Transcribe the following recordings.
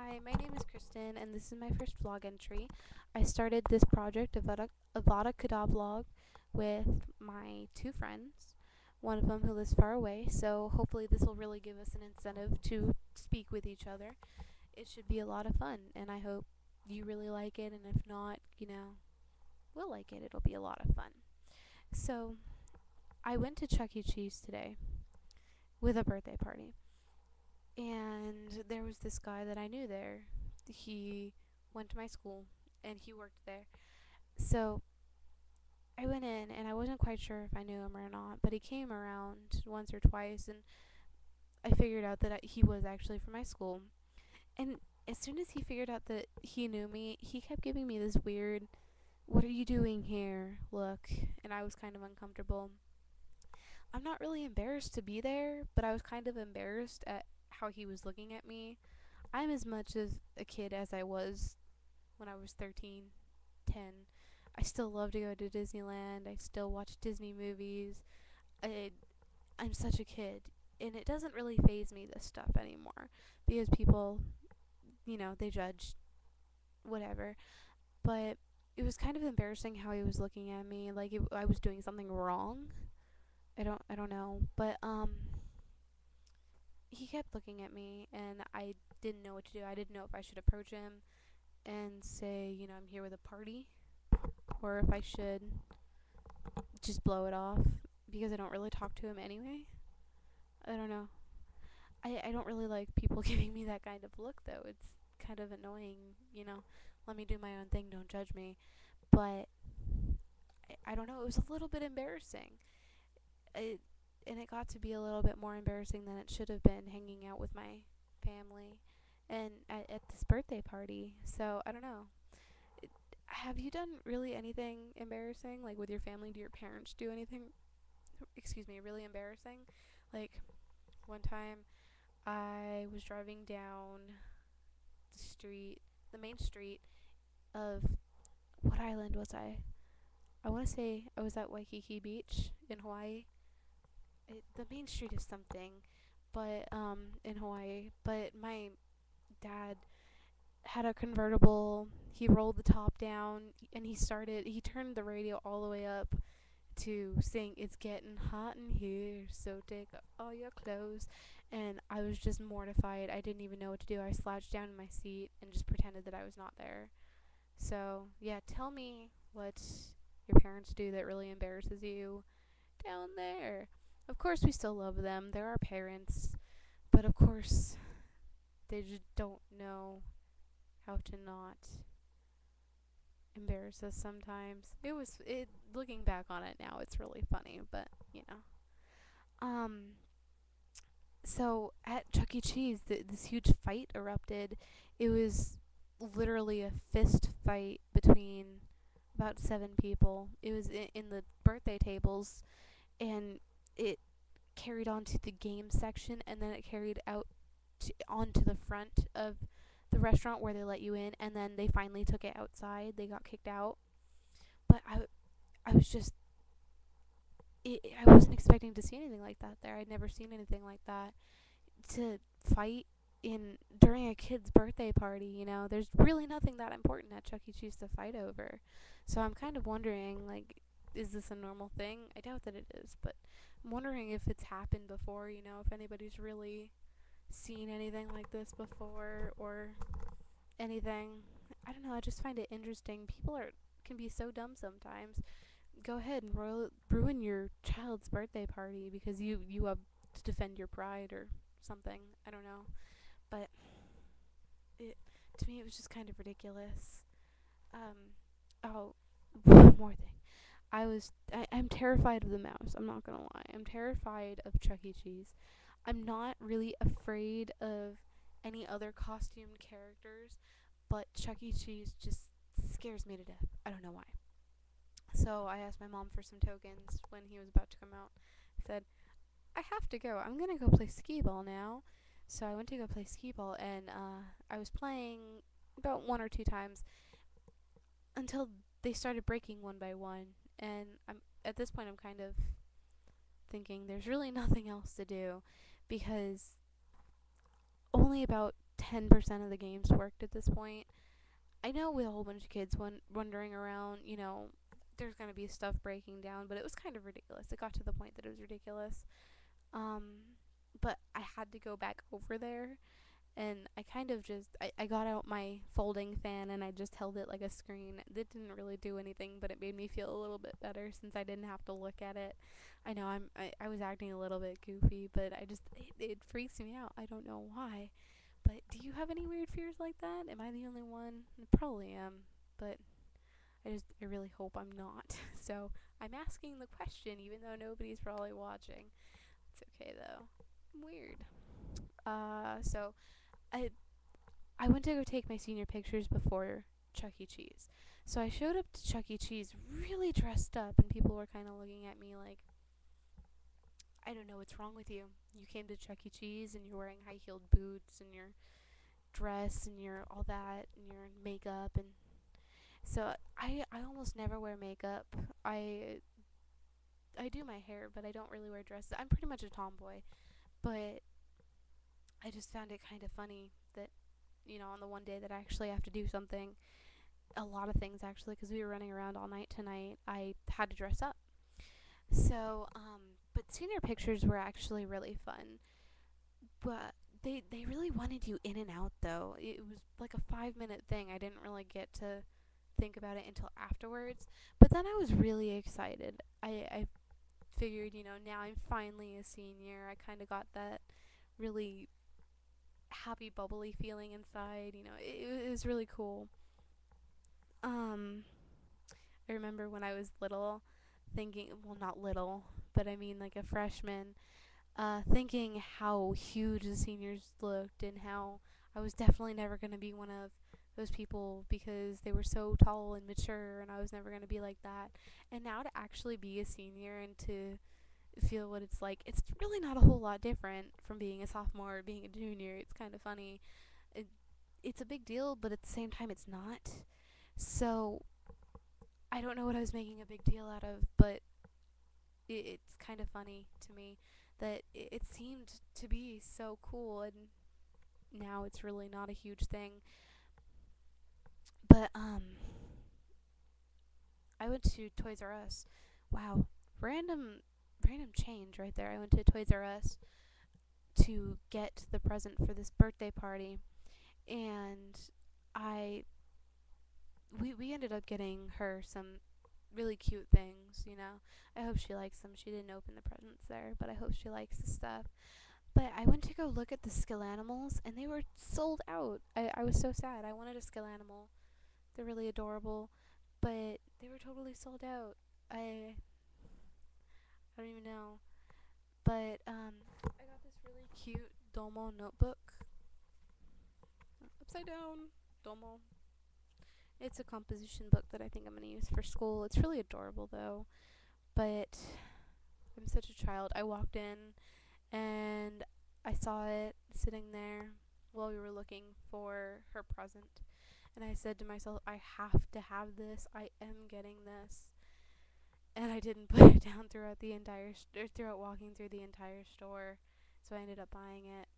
Hi, my name is Kristen, and this is my first vlog entry. I started this project, avadakedavlog, with my two friends, one of them who lives far away, so hopefully this will really give us an incentive to speak with each other. It should be a lot of fun, and I hope you really like it, and if not, we'll like it. It'll be a lot of fun. So, I went to Chuck E. Cheese today with a birthday party. And there was this guy that I knew there. He went to my school and he worked there. So I went in and I wasn't quite sure if I knew him or not, but he came around once or twice and I figured out that he was actually from my school. And as soon as he figured out that he knew me, he kept giving me this weird, "What are you doing here?" look, and I was kind of uncomfortable. I'm not really embarrassed to be there, but I was kind of embarrassed at how he was looking at me. I'm as much of a kid as I was when I was 13, 10. I still love to go to Disneyland. I still watch Disney movies. I, I'm such a kid. And it doesn't really faze me, this stuff, anymore. Because people, they judge, whatever. But it was kind of embarrassing how he was looking at me. Like I was doing something wrong. I don't know. But, he kept looking at me and I didn't know what to do. I didn't know if I should approach him and say, I'm here with a party, or if I should just blow it off because I don't really talk to him anyway. I don't know. I don't really like people giving me that kind of look, though. It's kind of annoying. Let me do my own thing, don't judge me. But I don't know. It was a little bit embarrassing. It, and it got to be a little bit more embarrassing than it should have been, hanging out with my family and at this birthday party. So I don't know. Have you done really anything embarrassing, like with your family? Do your parents do anything, really embarrassing? Like, one time I was driving down the street, the main street of, what island was I? I want to say I was at Waikiki Beach in Hawaii. The main street is something, but in Hawaii. But my dad had a convertible. He rolled the top down and he turned the radio all the way up to sing "It's Getting Hot in Here, so take off all your clothes." And I was just mortified. I didn't even know what to do. I slouched down in my seat and just pretended that I was not there. So, yeah, tell me what your parents do that really embarrasses you down there. Of course, we still love them. They're our parents. But of course, they just don't know how to not embarrass us sometimes. Looking back on it now, it's really funny, but Um, so at Chuck E. Cheese, this huge fight erupted. It was literally a fist fight between about 7 people. It was in the birthday tables, and it carried on to the game section, and then it carried out onto the front of the restaurant where they let you in, and then they finally took it outside. They got kicked out. But I was just I wasn't expecting to see anything like that there. I'd never seen anything like that. To fight in during a kid's birthday party, there's really nothing that important at Chuck E. Cheese to fight over. So I'm kind of wondering, like, is this a normal thing? I doubt that it is, but I'm wondering if it's happened before, if anybody's really seen anything like this before or anything. I don't know, I just find it interesting. People can be so dumb sometimes. Go ahead and ruin your child's birthday party because you have to defend your pride or something. I don't know, but it to me it was just kind of ridiculous. Oh, one more thing. I'm terrified of the mouse. I'm not gonna lie. I'm terrified of Chuck E. Cheese. I'm not really afraid of any other costumed characters, but Chuck E. Cheese just scares me to death. I don't know why. So I asked my mom for some tokens when he was about to come out. I said, I have to go. I'm gonna go play skee ball now. So I went to go play skee ball, and I was playing about one or two times until they started breaking one by one. And at this point I'm kind of thinking there's really nothing else to do because only about 10% of the games worked at this point. I know with a whole bunch of kids wandering around, there's gonna be stuff breaking down, but it was kind of ridiculous. It got to the point that it was ridiculous. But I had to go back over there, and I kind of I got out my folding fan and I just held it like a screen. It didn't really do anything, but it made me feel a little bit better since I didn't have to look at it. I know I was acting a little bit goofy, but it freaks me out. I don't know why. But do you have any weird fears like that? Am I the only one? I probably am, but I really hope I'm not. So I'm asking the question even though nobody's probably watching. It's okay though. I'm weird. So I I went to go take my senior pictures before Chuck E. Cheese. So I showed up to Chuck E. Cheese really dressed up, and people were kind of looking at me like, I don't know what's wrong with you. You came to Chuck E. Cheese and you're wearing high heeled boots and your dress and your all that and your makeup. And so I almost never wear makeup. I do my hair, but I don't really wear dresses. I'm pretty much a tomboy, but I just found it kind of funny that, on the one day that I actually have to do something, a lot of things actually, because we were running around all night tonight, I had to dress up. So, but senior pictures were actually really fun. But they really wanted you in and out though. It was like a 5 minute thing. I didn't really get to think about it until afterwards. But then I was really excited. I figured, now I'm finally a senior. I kind of got that really happy, bubbly feeling inside. It was really cool. Um, I remember when I was little, thinking, well, not little, but I mean like a freshman, thinking how huge the seniors looked and how I was definitely never going to be one of those people because they were so tall and mature, and I was never going to be like that. And now to actually be a senior and to feel what it's like, it's really not a whole lot different from being a sophomore or being a junior. It's kind of funny. It, it's a big deal, but at the same time, it's not. So I don't know what I was making a big deal out of, but it's kind of funny to me that it seemed to be so cool, and now it's really not a huge thing. But I went to Toys R Us. Wow, random change right there. I went to Toys R Us to get the present for this birthday party, and I we ended up getting her some really cute things. I hope she likes them. She didn't open the presents there, but I hope she likes the stuff. But I went to go look at the Skelanimals, and they were sold out. I was so sad. I wanted a Skelanimal. They're really adorable, but they were totally sold out. I don't even know. But I got this really cute Domo notebook. Upside down Domo. It's a composition book that I think I'm gonna use for school. It's really adorable though. But I'm such a child. I walked in and I saw it sitting there while we were looking for her present. And I said to myself, I have to have this. I am getting this. And I didn't put it down throughout the entire throughout walking through the entire store. So I ended up buying it.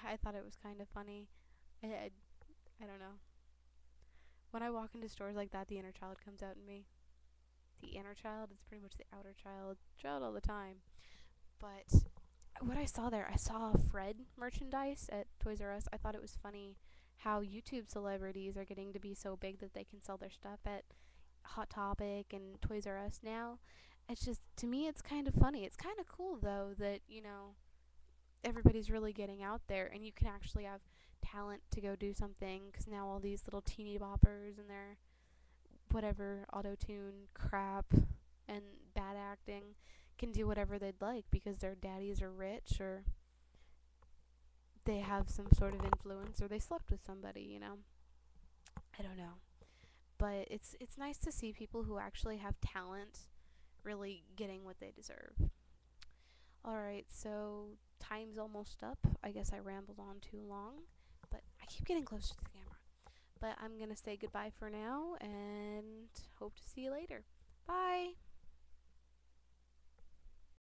I thought it was kind of funny. I don't know. When I walk into stores like that, the inner child comes out in me. The inner child is pretty much the outer child all the time. But what I saw there, I saw Fred merchandise at Toys R Us. I thought it was funny how YouTube celebrities are getting to be so big that they can sell their stuff at Hot Topic and Toys R Us now. It's just, to me, it's kind of funny. It's kind of cool, though, that, everybody's really getting out there and you can actually have talent to go do something, because now all these little teeny boppers and their whatever auto-tune crap and bad acting can do whatever they'd like because their daddies are rich, or they have some sort of influence, or they slept with somebody. I don't know. But it's nice to see people who actually have talent really getting what they deserve. Alright, so time's almost up. I guess I rambled on too long, but I keep getting closer to the camera. But I'm going to say goodbye for now and hope to see you later. Bye!